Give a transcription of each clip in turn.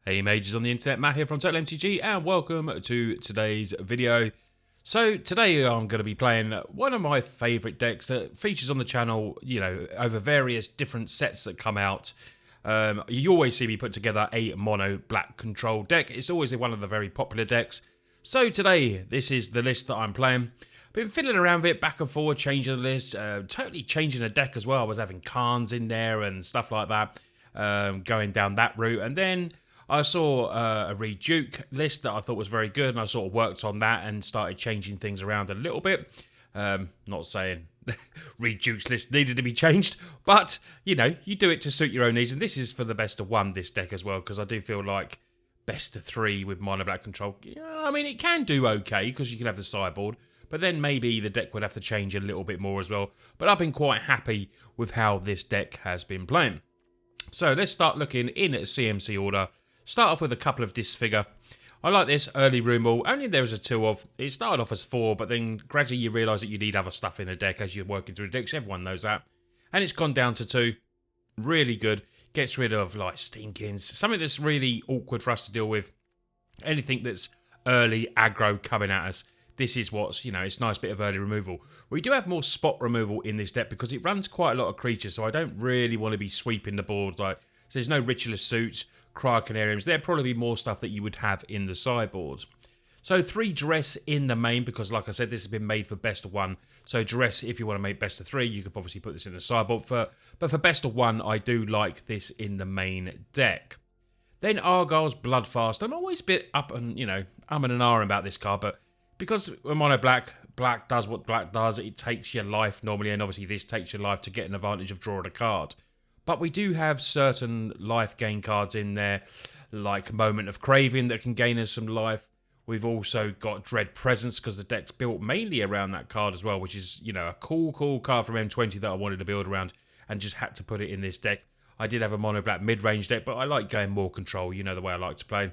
Hey mages on the internet, Matt here from TOTALmtg and welcome to today's video. So today I'm going to be playing one of my favourite decks that features on the channel, you know, over various different sets that come out. You always see me put together a mono black control deck. It's always one of the very popular decks. So today, this is the list that I'm playing. Been fiddling around with it, back and forward, changing the list, totally changing the deck as well. I was having Khans in there and stuff like that, going down that route. And then I saw a Reduke list that I thought was very good, and I sort of worked on that and started changing things around a little bit. Not saying Reduke's list needed to be changed, but, you know, you do it to suit your own needs. And this is for the best of one, this deck as well, because I do feel like best of three with mono black control. I mean, it can do okay, because you can have the sideboard, but then maybe the deck would have to change a little bit more as well. But I've been quite happy with how this deck has been playing. So let's start looking in CMC order. Start off with a couple of disfigure. I like this early removal. Only there was a 2 of. It started off as 4, but then gradually you realise that you need other stuff in the deck as you're working through the decks. Everyone knows that. And it's gone down to 2. Really good. Gets rid of like Stinkins. Something that's really awkward for us to deal with. Anything that's early aggro coming at us. This is what's, you know, it's a nice bit of early removal. We do have more spot removal in this deck because it runs quite a lot of creatures, so I don't really want to be sweeping the board. Like, so there's no Ritualist Suits, Cryocanariums. There'd probably be more stuff that you would have in the sideboards. So 3 Dress in the main, because like I said, this has been made for best of 1. So Dress, if you want to make best of 3, you could obviously put this in the sideboard. But for best of 1, I do like this in the main deck. Then Argyle's Bloodfast. I'm always a bit up and, you know, and ahhing about this card, but because we're mono black, black does what black does. It takes your life normally, and obviously this takes your life to get an advantage of drawing a card. But we do have certain life gain cards in there, like Moment of Craving that can gain us some life. We've also got Dread Presence because the deck's built mainly around that card as well, which is, you know, a cool card from M20 that I wanted to build around and just had to put it in this deck. I did have a mono black mid-range deck, but I like going more control. You know the way I like to play.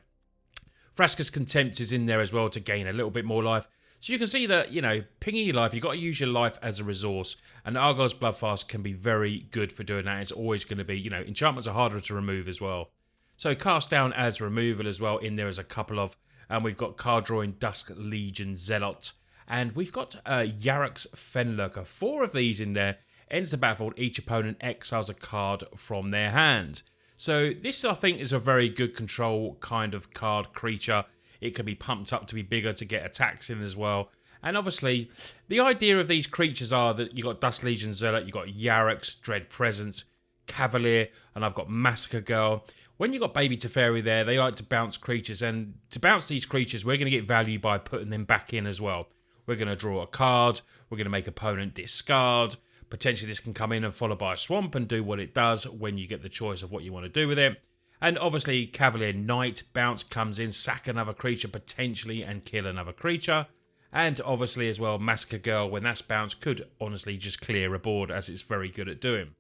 Vraska's Contempt is in there as well to gain a little bit more life. So you can see that, you know, pinging your life, you've got to use your life as a resource. And Argyle's Bloodfast can be very good for doing that. It's always going to be, you know, enchantments are harder to remove as well. So Cast Down as removal as well in there as a couple of. And we've got card drawing Dusk Legion Zealot. And we've got Yarok's Fenlurker. 4 of these in there. Ends the battlefield, each opponent exiles a card from their hand. So this, I think, is a very good control kind of card creature. It can be pumped up to be bigger to get attacks in as well. And obviously, the idea of these creatures are that you've got Dust Legion Zealot, you've got Yarok's Dread Presence, Cavalier, and I've got Massacre Girl. When you've got Baby Teferi there, they like to bounce creatures. And to bounce these creatures, we're going to get value by putting them back in as well. We're going to draw a card. We're going to make opponent discard. Potentially this can come in and followed by a swamp and do what it does when you get the choice of what you want to do with it. And obviously Cavalier Knight, bounce comes in, sack another creature potentially and kill another creature. And obviously as well Massacre Girl, when that's bounced, could honestly just clear a board as it's very good at doing.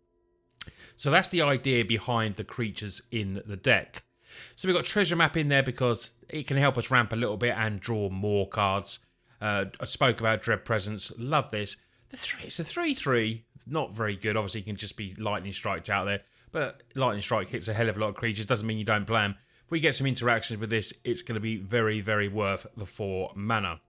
So that's the idea behind the creatures in the deck. So we've got Treasure Map in there because it can help us ramp a little bit and draw more cards. I spoke about Dread Presence, love this. It's a 3-3, not very good. Obviously, you can just be Lightning Striked out there. But Lightning Strike hits a hell of a lot of creatures. Doesn't mean you don't play them. If we get some interactions with this, it's going to be very, very worth the 4 mana.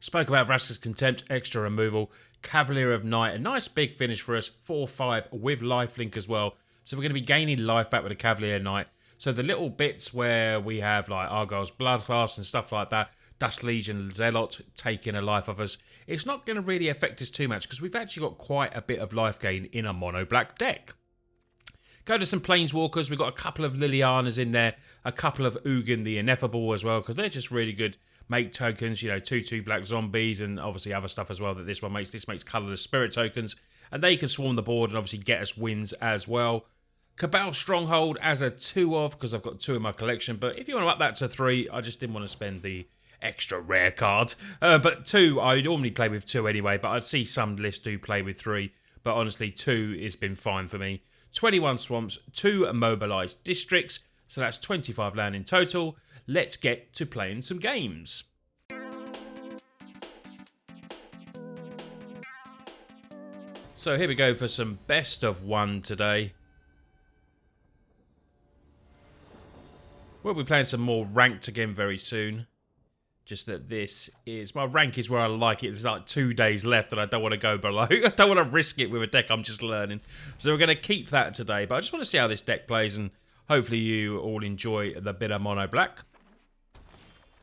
Spoke about Vraska's Contempt, extra removal. Cavalier of Night, a nice big finish for us. 4-5 with lifelink as well. So we're going to be gaining life back with a Cavalier Knight. So the little bits where we have like Argyle's Bloodfast and stuff like that, Dust Legion Zealot taking a life of us, it's not going to really affect us too much because we've actually got quite a bit of life gain in a mono black deck. Go to some Planeswalkers. We've got a couple of Lilianas in there, a couple of Ugin the Ineffable as well because they're just really good make tokens, you know, 2/2 black zombies and obviously other stuff as well that this one makes. This makes colourless spirit tokens and they can swarm the board and obviously get us wins as well. Cabal Stronghold as a 2 of because I've got 2 in my collection, but if you want to up that to 3, I just didn't want to spend the extra rare card. But 2, I normally play with 2 anyway, but I see some lists do play with 3. But honestly, 2 has been fine for me. 21 swamps, 2 immobilized districts. So that's 25 land in total. Let's get to playing some games. So here we go for some best of 1 today. We'll be playing some more ranked again very soon. Just that this is... my rank is where I like it. There's like 2 days left and I don't want to go below. I don't want to risk it with a deck I'm just learning. So we're going to keep that today. But I just want to see how this deck plays and hopefully you all enjoy the bit of mono black.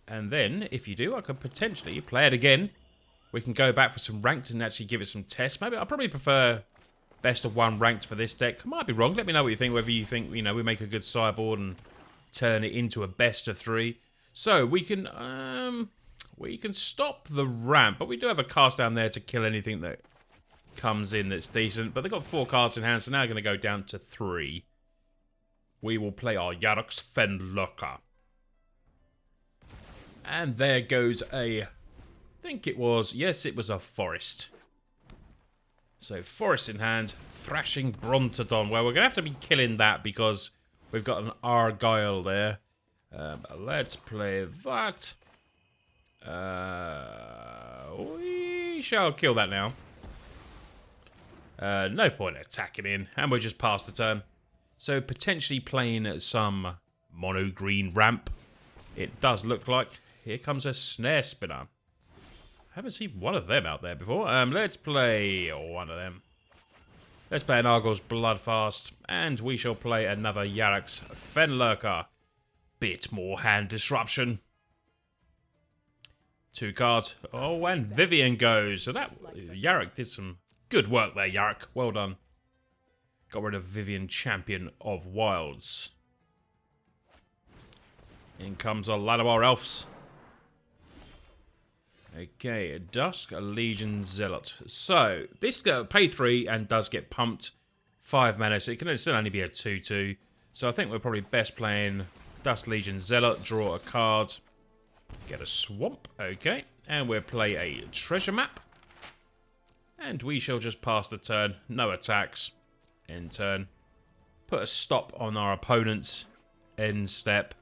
And then, if you do, I could potentially play it again. We can go back for some ranked and actually give it some tests. Maybe I probably prefer best of 1 ranked for this deck. I might be wrong. Let me know what you think. Whether you think, you know, we make a good sideboard and turn it into a best of 3. So we can stop the ramp, but we do have a cast down there to kill anything that comes in that's decent. But they've got 4 cards in hand, so now we're going to go down to 3. We will play our Yarok's Fenlurker. And there goes a... I think it was... yes, it was a forest. So, forest in hand. Thrashing Brontodon. Well, we're going to have to be killing that because we've got an Argyle there. Let's play that. We shall kill that now. No point attacking in. And we're just past the turn. So, potentially playing some mono green ramp. It does look like... here comes a Snare Spinner. I haven't seen one of them out there before. Let's play one of them. Let's play an Argyle's Bloodfast. And we shall play another Yarok's Fenlurker. Bit more hand disruption. 2 cards. Oh, and Vivian goes. So that... Yarok did some good work there, Yarok. Well done. Got rid of Vivian, Champion of Wilds. In comes a Llanowar Elves. Okay, Dusk, a Legion Zealot. So, this pay 3 and does get pumped 5 mana, so it can still only be a 2/2. So I think we're probably best playing Dusk Legion Zealot, draw a card, get a swamp, okay, and we'll play a treasure map. And we shall just pass the turn, no attacks, end turn. Put a stop on our opponent's end step.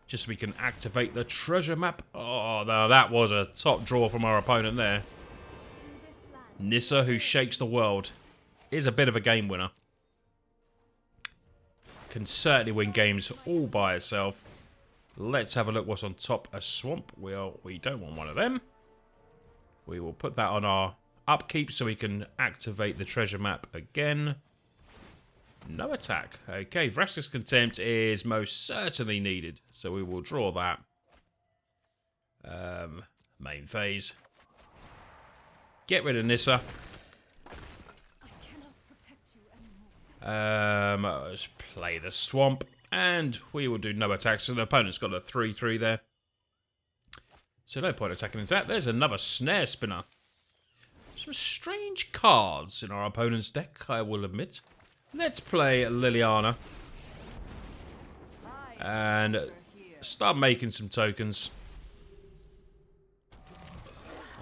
Just so we can activate the treasure map. Oh, no, that was a top draw from our opponent there. Nissa, who shakes the world, is a bit of a game winner. Can certainly win games all by itself. Let's have a look what's on top. A swamp. Well, we don't want one of them. We will put that on our upkeep so we can activate the treasure map again. No attack. Okay, Vraska's Contempt is most certainly needed, so we will draw that. Main phase. Get rid of Nissa. Let's play the swamp, and we will do no attacks. So the opponent's got a 3/3 there. So no point attacking into that. There's another Snare Spinner. Some strange cards in our opponent's deck, I will admit. Let's play Liliana. And start making some tokens.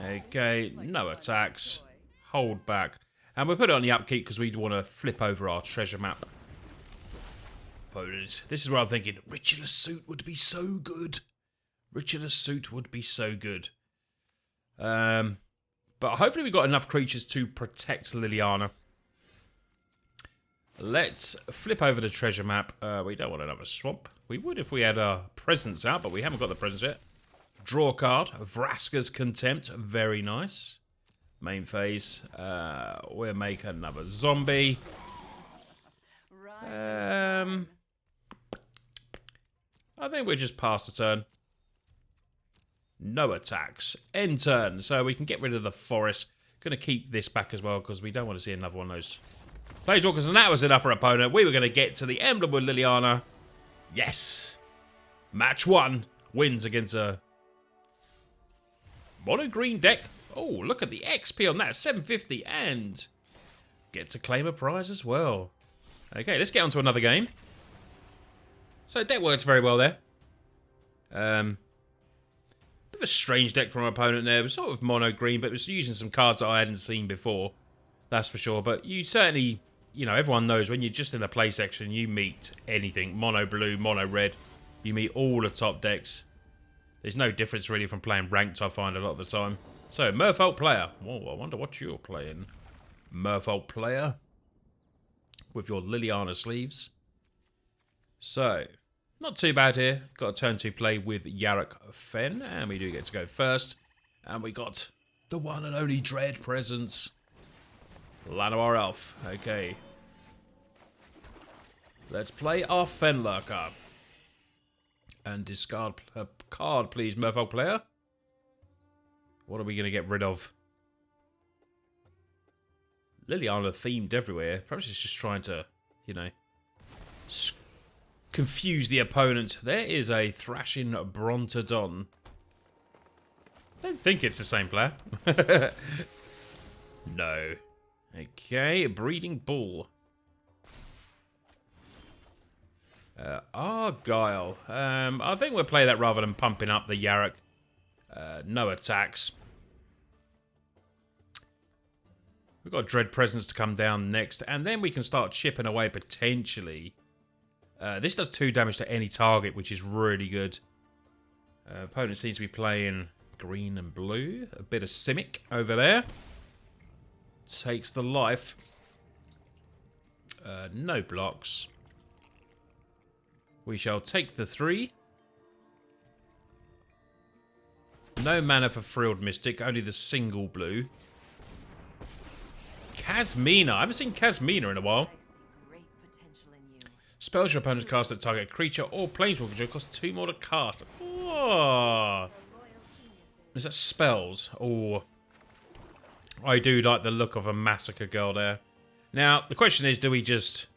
Okay, no attacks. Hold back. And we'll put it on the upkeep because we want to flip over our treasure map. Opponents. This is where I'm thinking, Ritualist Suit would be so good. Ritualist Suit would be so good. But hopefully we've got enough creatures to protect Liliana. Let's flip over the treasure map. We don't want another swamp. We would if we had a presence out, but we haven't got the presence yet. Draw a card. Vraska's Contempt. Very nice. Main phase. We'll make another zombie. I think we'll just pass the turn. No attacks. End turn. So we can get rid of the forest. Going to keep this back as well because we don't want to see another one of those Planeswalkers, and that was enough for opponent. We were going to get to the emblem with Liliana. Yes. Match 1. Wins against a mono green deck. Oh, look at the XP on that. 750 and get to claim a prize as well. Okay, let's get on to another game. So deck works very well there. Bit of a strange deck from our opponent there. It was sort of mono green, but it was using some cards that I hadn't seen before. That's for sure. But you certainly, you know, everyone knows when you're just in the play section, you meet anything. Mono blue, mono red. You meet all the top decks. There's no difference really from playing ranked, I find, a lot of the time. So, Merfolk player. Whoa, I wonder what you're playing. Merfolk player. With your Liliana sleeves. So, Not too bad here. Got a turn 2 play with Yarok Fen, and we do get to go first. And we got the one and only Dread presence. Llanowar Elf. Okay. Let's play our Fenlurker. And discard a card, please, Merfolk player. What are we going to get rid of? Liliana themed everywhere. Perhaps it's just trying to, you know, confuse the opponent. There is a Thrashing Brontodon. Don't think it's the same player. No. Okay, Breeding Bull. Argyle. I think we'll play that rather than pumping up the Yarok. No attacks. We've got Dread Presence to come down next, and then we can start chipping away potentially. This does 2 damage to any target, which is really good. Opponent seems to be playing green and blue. A bit of Simic over there. Takes the life. No blocks. We shall take the 3. No mana for Frilled Mystic, only the single blue. Kasmina. I haven't seen Kasmina in a while. Spells your opponent cast at target creature or planeswalker cost 2 more to cast. Oh. Is that spells? Oh. I do like the look of a Massacre Girl there. Now, the question is, do we just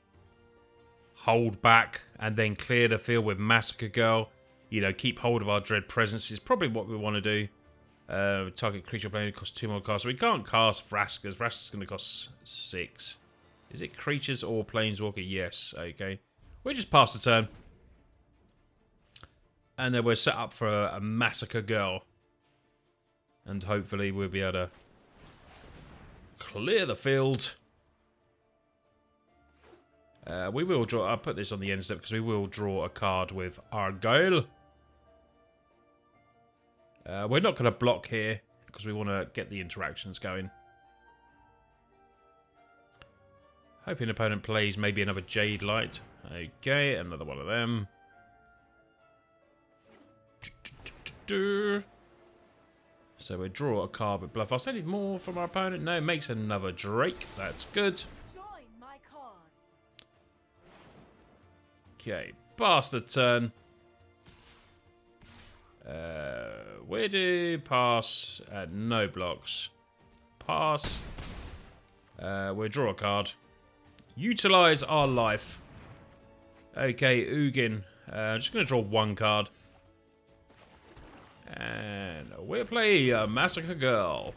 hold back and then clear the field with Massacre Girl? You know, keep hold of our Dread Presence is probably what we want to do. Target creature playing costs 2 more casts. We can't cast Vraska's. Vraska's going to cost 6. Is it creatures or planeswalker? Yes. Okay. We just pass the turn. And then we're set up for a Massacre Girl. And hopefully we'll be able to clear the field. We will draw... I'll put this on the end step because we will draw a card with Argyle. We're not going to block here because we want to get the interactions going. Hoping opponent plays maybe another Jade Light. Okay, another one of them. So we draw a card with Bluff. I'll send it more from our opponent. No, makes another Drake. That's good. Okay, pass the turn. We do pass. No blocks. Pass. We'll draw a card. Utilize our life. Okay, Ugin. I'm just going to draw 1 card. And we'll play Massacre Girl.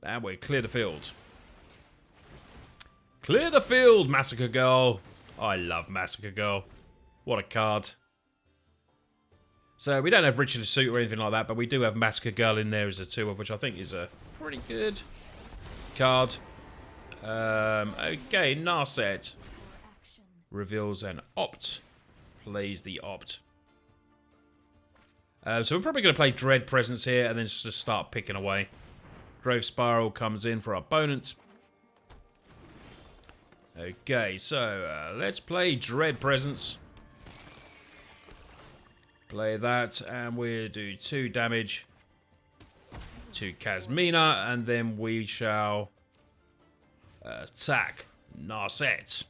And we clear the field. Clear the field, Massacre Girl. I love Massacre Girl. What a card. So we don't have Richard the Suit or anything like that, but we do have Massacre Girl in there as a 2-of, which I think is a pretty good card. Okay, Narset reveals an Opt. Plays the Opt. So we're probably going to play Dread Presence here and then just start picking away. Grave Spiral comes in for our opponent. Okay, so let's play Dread Presence. Play that, and we'll do 2 damage to Kasmina, and then we shall attack Narset.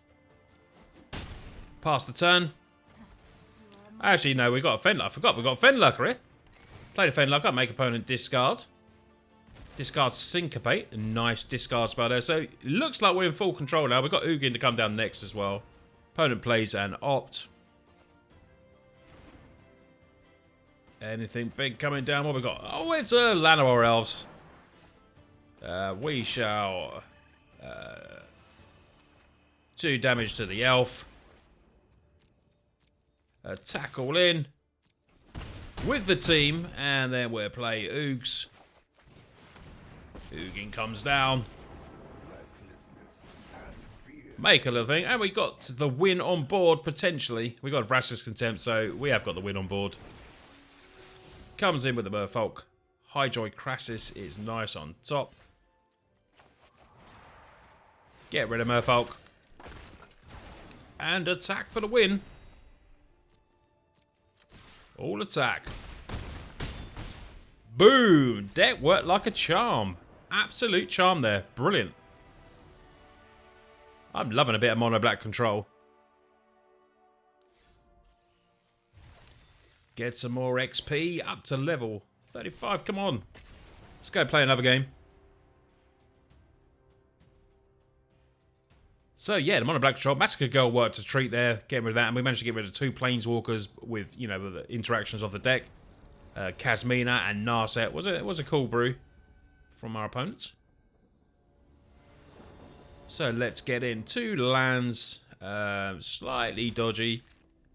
Pass the turn. Actually, no, we got a Fenlurker. I forgot we got a Fenlurker here. Play the Fenlurker, make opponent discard. Discard Syncopate. A nice discard spell there. So, looks like we're in full control now. We've got Ugin to come down next as well. Opponent plays an Opt. Anything big coming down? What we got? Oh, it's a Llanowar Elves. We shall 2 damage to the elf. Attack all in with the team, and then we'll play Oogs. Ugin comes down. Make a little thing, and we got the win on board potentially. We got Vraska's Contempt, so we have got the win on board. Comes in with the Merfolk. Highjoy Crassus is nice on top. Get rid of Merfolk. And attack for the win. All attack. Boom! Deck worked like a charm. Absolute charm there. Brilliant. I'm loving a bit of mono black control. Get some more XP up to level 35. Come on. Let's go play another game. So yeah, the mono black control. Massacre Girl worked a treat there, getting rid of that, and we managed to get rid of 2 Planeswalkers with, you know, the interactions of the deck. Kasmina and Narset was a cool brew from our opponents. So let's get in 2 lands, slightly dodgy,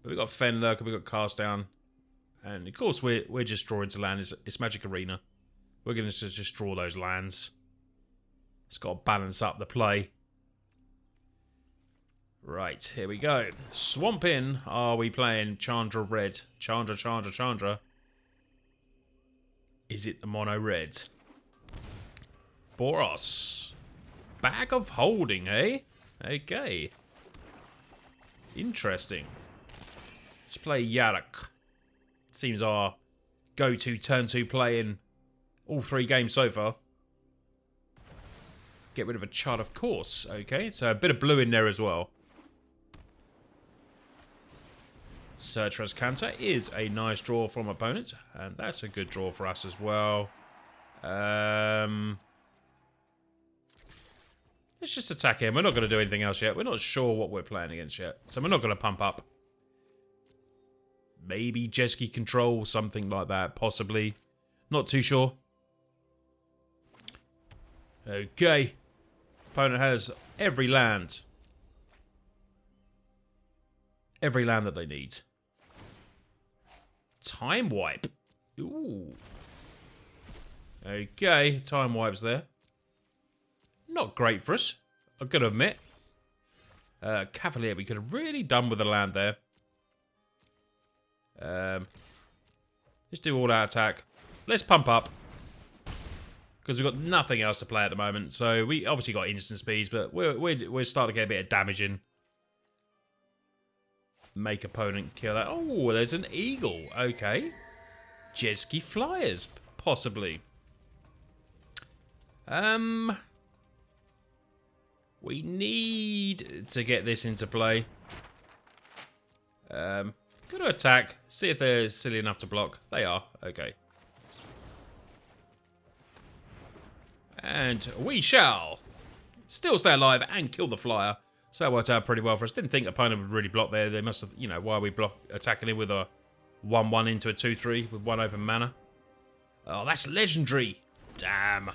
but we've got Fenlurker, we've got Cast Down, and of course we're just drawing to land. It's Magic Arena. We're going to just draw those lands. It's got to balance up the play. Right, here we go. Swamp in. Are we playing Chandra Red? Chandra. Is it the mono red? Boros. Bag of Holding, eh? Okay. Interesting. Let's play Yarok. Seems our go-to turn 2 play in all 3 games so far. Get rid of a Chart of Course. Okay, so a bit of blue in there as well. Sertra's Canter is a nice draw from opponent, and that's a good draw for us as well. Let's just attack him. We're not going to do anything else yet. We're not sure what we're playing against yet, so we're not going to pump up. Maybe Jesky Control, something like that, possibly. Not too sure. Okay. Opponent has every land. Every land that they need. Time Wipe. Ooh. Okay, Time Wipe's there. Not great for us, I've got to admit. Cavalier, we could have really done with a land there. Let's do all out attack. Let's pump up. Because we've got nothing else to play at the moment. So we obviously got instant speeds, but we're starting to get a bit of damage in. Make opponent kill that. Oh, there's an eagle. Okay. Jesky Flyers, possibly. We need to get this into play. Go to attack. See if they're silly enough to block. They are. Okay. And we shall still stay alive and kill the flyer. So that worked out pretty well for us. Didn't think opponent would really block there. They must have, you know, why are we attacking him with a 1-1 into a 2-3 with 1 open mana? Oh, that's legendary. Damn.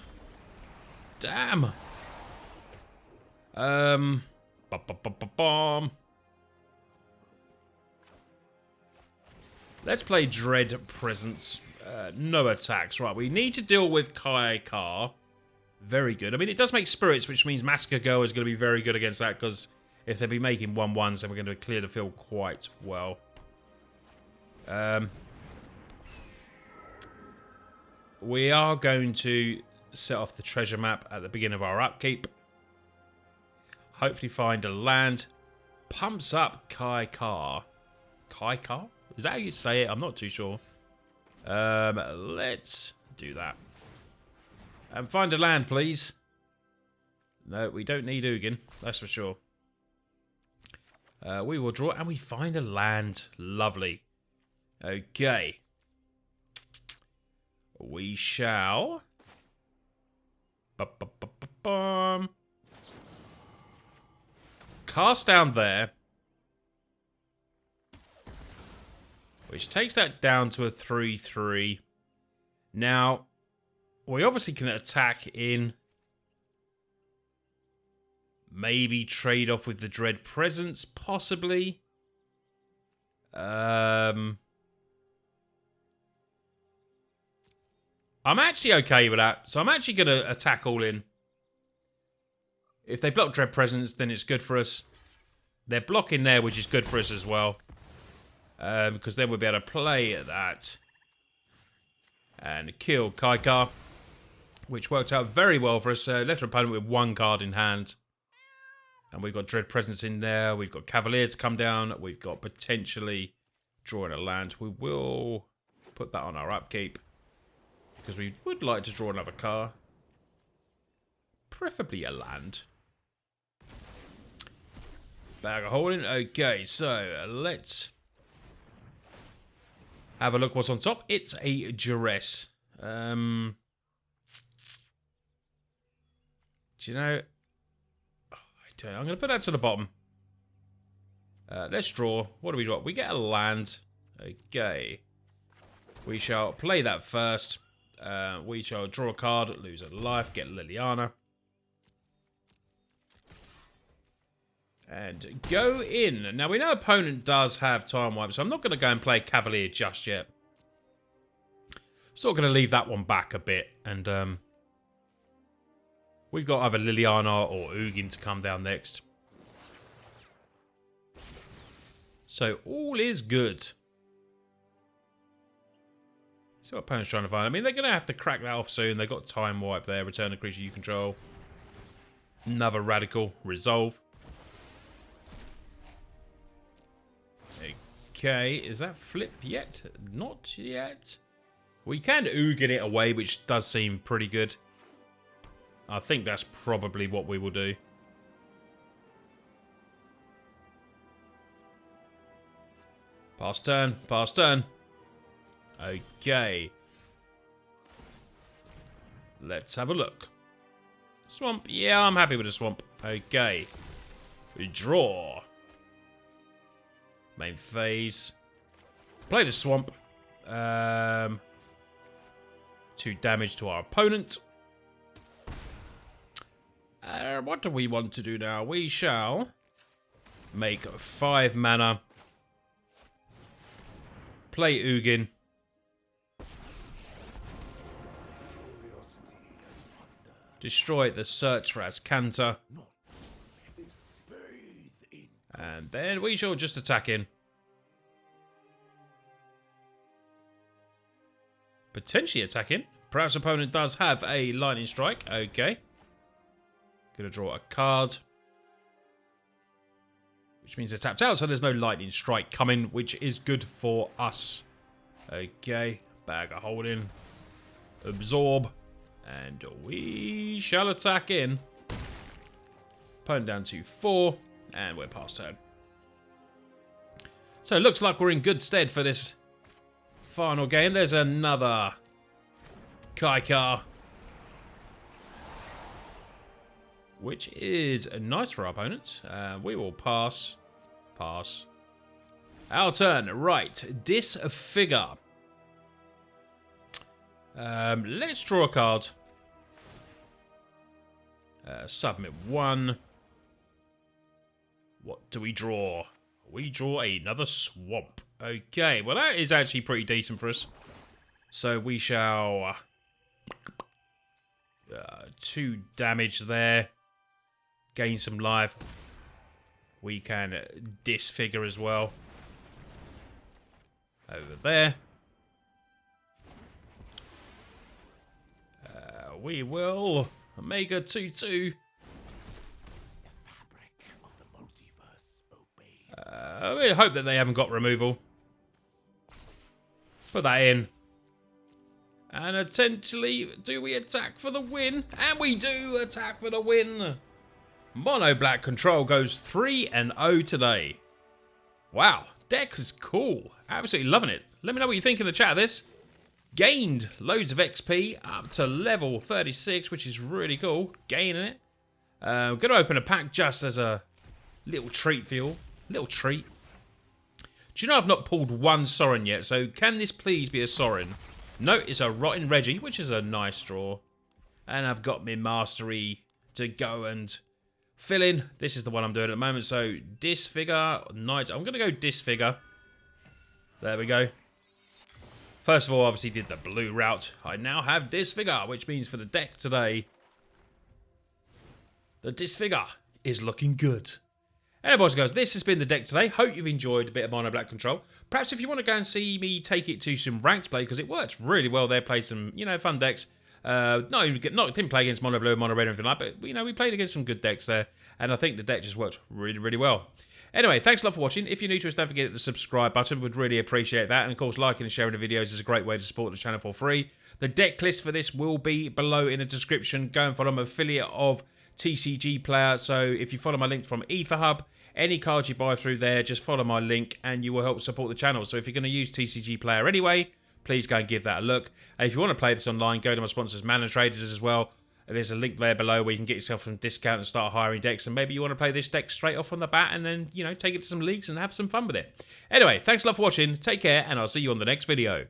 Damn. Let's play Dread Presence. No attacks. Right, we need to deal with Kai Ka. Very good. I mean, it does make spirits, which means Massacre Girl is going to be very good against that, because if they'll be making 1-1s, then we're going to clear the field quite well. We are going to set off the treasure map at the beginning of our upkeep. Hopefully find a land. Pumps up Kai Ka. Kai Ka? Is that how you say it? I'm not too sure. Let's do that. And find a land, please. No, we don't need Ugin. That's for sure. We will draw and we find a land. Lovely. Okay. We shall... Cast down there. Which takes that down to a 3-3. Now, we obviously can attack in. Maybe trade off with the Dread Presence, possibly. I'm actually okay with that. So I'm actually going to attack all in. If they block Dread Presence, then it's good for us. They're blocking there, which is good for us as well. Because then we'll be able to play at that. And kill Kai Ka. Which worked out very well for us. Left our opponent with 1 card in hand. And we've got Dread Presence in there. We've got Cavalier to come down. We've got potentially drawing a land. We will put that on our upkeep. Because we would like to draw another card. Preferably a land. Bag of holding. Okay, so let's have a look what's on top. It's a Duress. Do you know... I'm going to put that to the bottom. Let's draw. What do we draw? We get a land. Okay. We shall play that first. We shall draw a card, lose a life, get Liliana. And go in. Now, we know opponent does have time wipe, so I'm not going to go and play Cavalier just yet. Sort of going to leave that one back a bit. And we've got either Liliana or Ugin to come down next. So, all is good. See what opponent's trying to find. I mean, they're going to have to crack that off soon. They've got time wipe there. Return a creature you control. Another radical. Resolve. Okay, is that flip yet? Not yet. We can Ugin it away, which does seem pretty good. I think that's probably what we will do. Pass turn, pass turn. Okay. Let's have a look. Swamp, yeah, I'm happy with the swamp. Okay. We draw. Main phase. Play the swamp. 2 damage to our opponent. What do we want to do now? We shall make 5 mana. Play Ugin. Destroy the search for Azcanta. And then we shall just attack in. Potentially attack in. Perhaps opponent does have a lightning strike. Okay. Gonna draw a card. Which means they're tapped out, so there's no lightning strike coming, which is good for us. Okay. Bag of holding. Absorb. And we shall attack in. Opponent down to 4. And we're past turn. So it looks like we're in good stead for this final game. There's another Kaikar. Which is nice for our opponent. We will pass. Pass. Our turn. Right. Disfigure. Let's draw a card. Submit 1. What do we draw? We draw another swamp. Okay, well that is actually pretty decent for us. So we shall... 2 damage there. Gain some life. We can disfigure as well. Over there. We will make a 2/2. We hope that they haven't got removal. Put that in. And potentially, do we attack for the win? And we do attack for the win. Mono Black Control goes 3-0 today. Wow, deck is cool. Absolutely loving it. Let me know what you think in the chat of this. Gained loads of XP up to level 36, which is really cool. Gaining it. I'm going to open a pack just as a little treat for you. Little treat. Do you know I've not pulled one Sorin yet, so can this please be a Sorin? No, it's a Rotten Reggie, which is a nice draw. And I've got my Mastery to go and fill in. This is the one I'm doing at the moment, so Disfigure, Night. I'm going to go Disfigure. There we go. First of all, obviously did the blue route. I now have Disfigure, which means for the deck today, the Disfigure is looking good. Anyway, boys and girls, this has been the deck today. Hope you've enjoyed a bit of Mono Black Control. Perhaps if you want to go and see me take it to some ranked play, because it works really well there, play some, you know, fun decks, Didn't play against mono blue, mono red, or anything like that, but we played against some good decks there, and I think the deck just worked really, really well. Anyway, thanks a lot for watching. If you're new to us, don't forget the subscribe button. Would really appreciate that. And of course, liking and sharing the videos is a great way to support the channel for free. The deck list for this will be below in the description. Go and follow my affiliate of TCG Player. So if you follow my link from EtherHub, any cards you buy through there, just follow my link and you will help support the channel. So if you're going to use TCG Player anyway, please go and give that a look. And if you want to play this online, go to my sponsors, Mana Traders, as well. There's a link there below where you can get yourself some discount and start hiring decks. And maybe you want to play this deck straight off on the bat and then, take it to some leagues and have some fun with it. Anyway, thanks a lot for watching. Take care, and I'll see you on the next video.